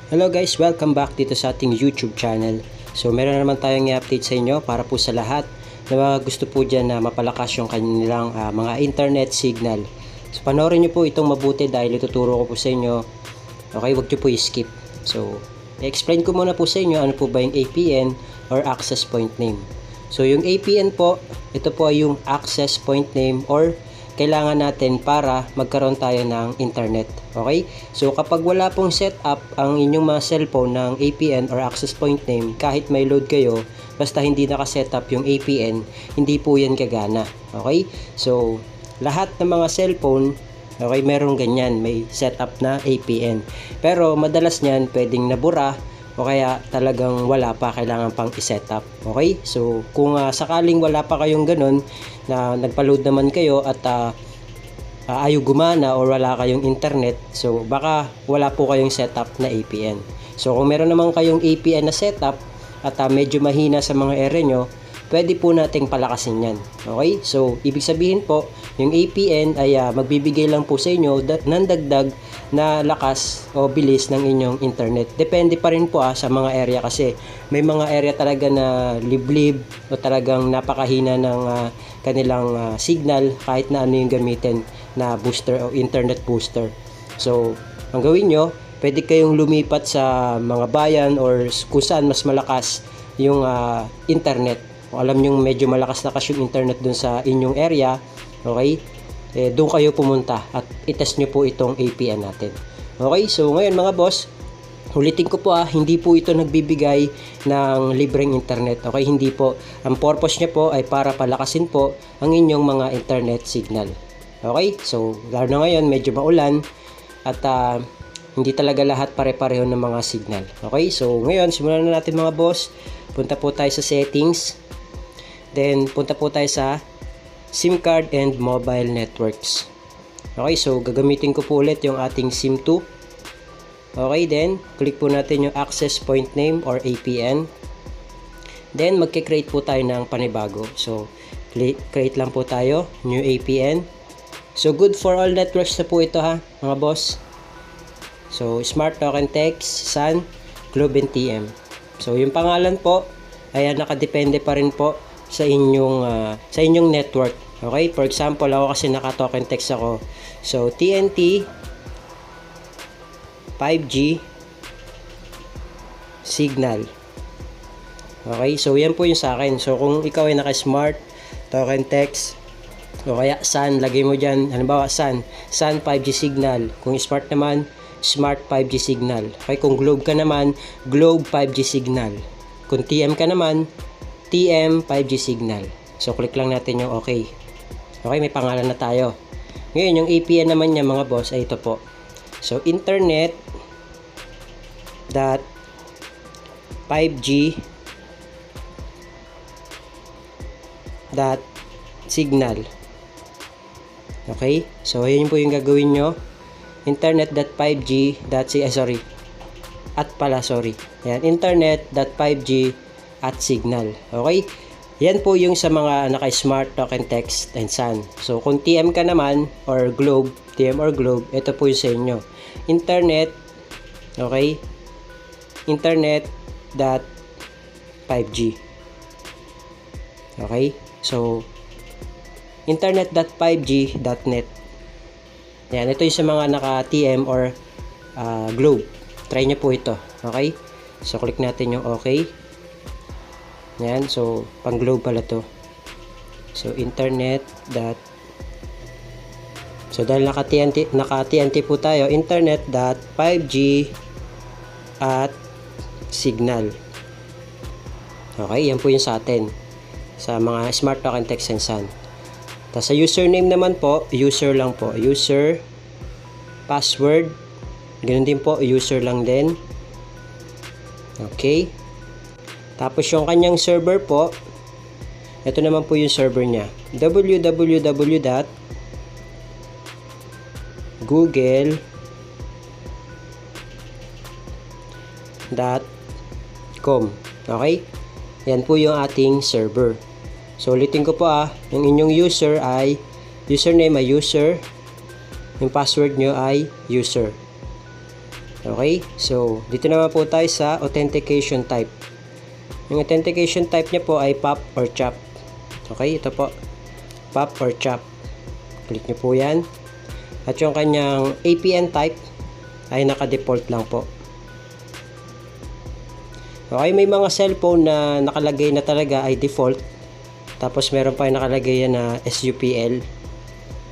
Hello guys, welcome back dito sa ating YouTube channel. So meron naman tayong i-update sa inyo para po sa lahat na gusto po dyan na mapalakas yung kanilang mga internet signal. So panoorin nyo po itong mabuti dahil ituturo ko po sa inyo. Okay, wag nyo po i-skip. So i-explain ko muna po sa inyo ano po ba yung APN or access point name. So yung APN po, ito po ay yung access point name or kailangan natin para magkaroon tayo ng internet. Okay? So kapag wala pong setup ang inyong mga cellphone ng APN or access point name, kahit may load kayo, basta hindi naka-setup yung APN, hindi po yan gagana. Okay? So lahat ng mga cellphone, okay, meron ganyan, may setup na APN. Pero madalas niyan pwedeng nabura o kaya talagang wala pa, kailangan pang i-setup. Okay? So kung sakaling wala pa kayong ganun na nagpa-load naman kayo at ayaw gumana or wala kayong internet, so baka wala po kayong setup na APN. So kung meron naman kayong APN na setup at medyo mahina sa mga area nyo, pwede po nating palakasin yan. Okay? So ibig sabihin po, yung APN ay magbibigay lang po sa inyo ng dagdag na lakas o bilis ng inyong internet. Depende pa rin po sa mga area, kasi may mga area talaga na liblib o talagang napakahina ng kanilang signal kahit na ano yung gamitin na booster o internet booster. So ang gawin nyo, pwede kayong lumipat sa mga bayan or kung saan mas malakas yung internet. Kung alam nyo medyo malakas yung internet dun sa inyong area, okay, doon kayo pumunta at itest nyo po itong APN natin. Okay, so ngayon mga boss, ulitin ko po hindi po ito nagbibigay ng libreng internet. Okay, hindi po. Ang purpose niya po ay para palakasin po ang inyong mga internet signal. Okay, so lalo na ngayon medyo maulan at hindi talaga lahat pare-pareho ng mga signal. Okay, so ngayon simulan na natin mga boss. Punta po tayo sa settings. Then punta po tayo sa SIM card and mobile networks. Okay, so gagamitin ko po ulit yung ating SIM2. Okay, then click po natin yung access point name or APN. Then magke-create po tayo ng panibago. So create lang po tayo, new APN. So good for all networks na po ito mga boss. So Smart Token Text, Sun, Globe and TM. So yung pangalan po ay nakadepende pa rin po sa inyong network. Okay, for example, ako kasi naka-token text ako. So TNT 5G signal. Okay, so yan po yung sa akin. So kung ikaw ay naka-smart token text o kaya Sun, lagay mo dyan, halimbawa Sun 5G signal. Kung smart naman, smart 5G signal. Okay, kung Globe ka naman, Globe 5G signal. Kung TM ka naman, TM 5G signal. So click lang natin yung okay. Okay, may pangalan na tayo. Ngayon, yung APN naman niya mga boss ay ito po. So internet dot 5G dot signal. Okay? So yun po yung gagawin nyo. Internet.5G Yan, internet.5G at signal. Okay? Yan po yung sa mga naka-smart token text and Sun. So kung TM ka naman or Globe, TM or Globe, ito po yung sa inyo. Internet, okay? Internet.5G. Okay? So internet.5g.net. Yan, ito yung sa mga naka-TM or Globe. Try nyo po ito. Okay? So click natin yung okay. Yan, so pang Globe pala to. So internet dot, so dahil naka-TNT po tayo, internet.5G at signal. Okay, yan po yung sa atin sa mga smart token text and Sun. Tapos sa username naman po, user lang po, user, password, ganoon din po, user lang din. Okay. Tapos yung kanyang server po, ito naman po yung server niya, www.google.com. Okay? Yan po yung ating server. So ulitin ko po yung inyong username ay user, yung password nyo ay user. Okay, so dito naman po tayo sa authentication type. Yung authentication type niya po ay pop or chop. Okay, ito po, pop or chop. Click nyo po yan. At yung kanyang APN type ay naka-default lang po. Okay, may mga cellphone na nakalagay na talaga ay default. Tapos meron pa yung nakalagay yan na SUPL.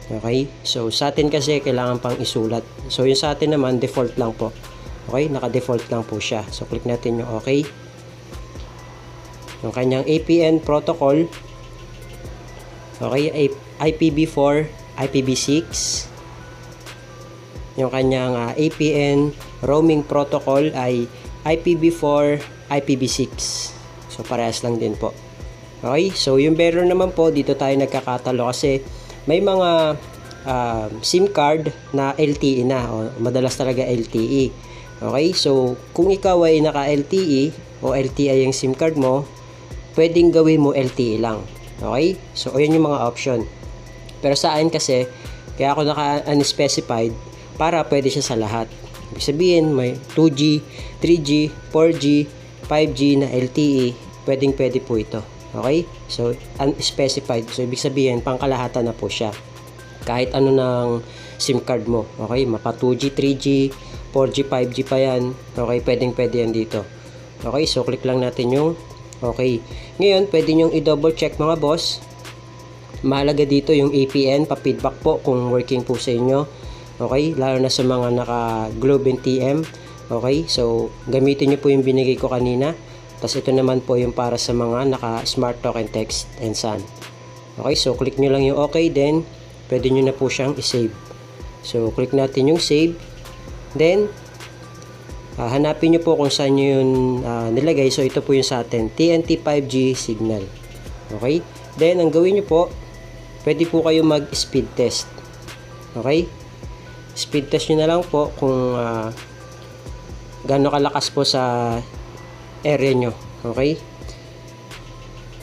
Okay, so sa atin kasi kailangan pang isulat. So yung sa atin naman default lang po. Okay, naka-default lang po siya. So click natin yung okay. Yung kanyang APN protocol. Okay, IPv4, IPv6. Yung kanyang APN roaming protocol ay IPv4, IPv6. So parehas lang din po. Okay, so yung bearer naman po, dito tayo nagkakatalo kasi may mga SIM card na LTE na, o madalas talaga LTE. Okay, so kung ikaw ay naka LTE o LTE yung SIM card mo, pwedeng gawin mo LTE lang. Okay, so ayan yung mga option. Pero sa akin kasi, kaya ako naka-unspecified para pwede siya sa lahat. Ibig sabihin, may 2G, 3G, 4G, 5G na LTE, pwede po ito. Okay? So, unspecified. So, ibig sabihin, pangkalahatan na po siya. Kahit ano ng SIM card mo. Okay? Mapa 2G, 3G, 4G, 5G pa yan. Okay? Pwede yan dito. Okay? So, click lang natin yung okay. Ngayon, pwede nyong i-double check mga boss. Mahalaga dito yung APN, pa-feedback po kung working po sa inyo. Okay? Lalo na sa mga naka-Globe NTM. Okay? So, gamitin nyo po yung binigay ko kanina. Tapos ito naman po yung para sa mga naka-smart token text and sun. Okay, so click nyo lang yung okay, then pwede nyo na po siyang i-save. So click natin yung save. Then, hanapin nyo po kung saan nyo yun nilagay. So ito po yung sa atin, TNT 5G signal. Okay, then ang gawin nyo po, pwede po kayo mag-speed test. Okay, speed test nyo na lang po kung gaano kalakas po sa area nyo. Okay,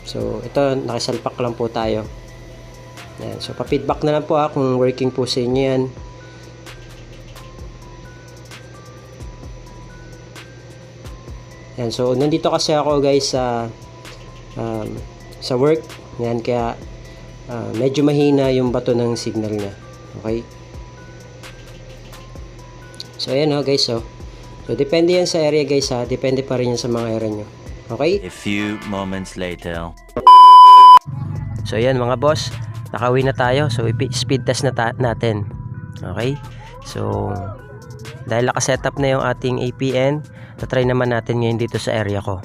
so ito nakisalpak lang po tayo. Yan. So pa-feedback na lang po kung working po sa inyo yan. Yan. So nandito kasi ako guys sa work. Yan, kaya medyo mahina yung bato ng signal niya. Okay, so ayan guys. So, depende yan sa area guys depende pa rin yan sa mga area nyo. Okay? A few moments later. So, yan mga boss. Nakauwi na tayo. So, speed test na natin. Okay? So, dahil nakasetup na yung ating APN, tatry naman natin ngayon dito sa area ko.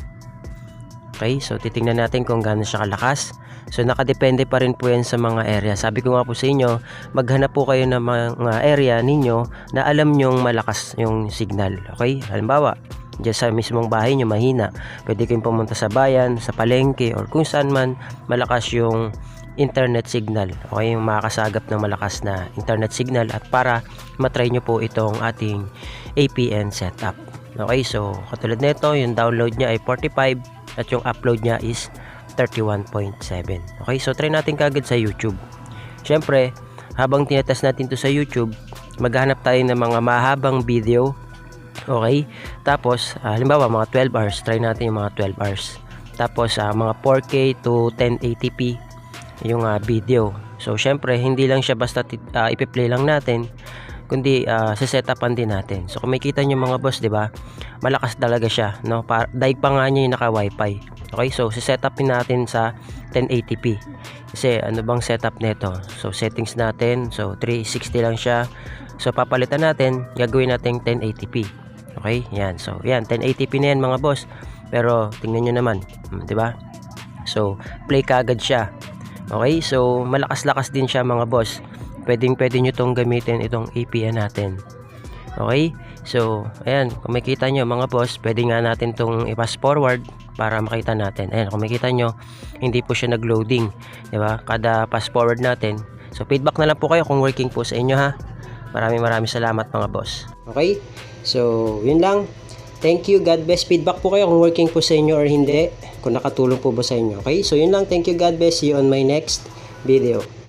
Okay? So, titingnan natin kung gaano siya kalakas. So, nakadepende pa rin po yan sa mga area. Sabi ko nga po sa inyo, maghanap po kayo ng mga area ninyo na alam nyong malakas yung signal. Okay? Halimbawa, dyan sa mismong bahay nyo mahina. Pwede kayong pumunta sa bayan, sa palengke, or kung saan man malakas yung internet signal. Okay? Yung makakasagap ng malakas na internet signal at para matry nyo po itong ating APN setup. Okay? So, katulad nito, yung download nya ay 45 at yung upload nya is 31.7. Okay, so try natin kagad sa YouTube. Syempre, habang tinetest natin to sa YouTube, maghanap tayo ng mga mahabang video. Okay, tapos halimbawa mga 12 hours, try natin yung mga 12 hours. Tapos mga 4K to 1080p yung video. So syempre, hindi lang siya basta ipi-play lang natin, kundi sesetapan din natin. So kung makita nyo mga boss, di ba? Malakas talaga siya, no? Daig pa nga niya yung naka-wifi. Okay, so setupin natin sa 1080p. Kasi ano bang setup nito? So settings natin, so 360 lang siya. So papalitan natin, gagawin natin 1080p. Okay, yan. So yan, 1080p na yan mga boss. Pero tingnan nyo naman, di ba? So play kaagad siya. Okay, so malakas-lakas din siya mga boss. Pwede nyo tong gamitin, itong APN natin. Okay, so ayan, kung makita nyo mga boss, pwede nga natin tong i-pass forward para makita natin. Ayan, kung makita nyo, hindi po siya nag-loading, di ba? Kada pass forward natin. So feedback na lang po kayo kung working po sa inyo ha. Maraming salamat mga boss. Okay, so yun lang. Thank you, God bless. Feedback po kayo kung working po sa inyo or hindi, kung nakatulong po ba sa inyo. Okay, so yun lang. Thank you, God bless. See you on my next video.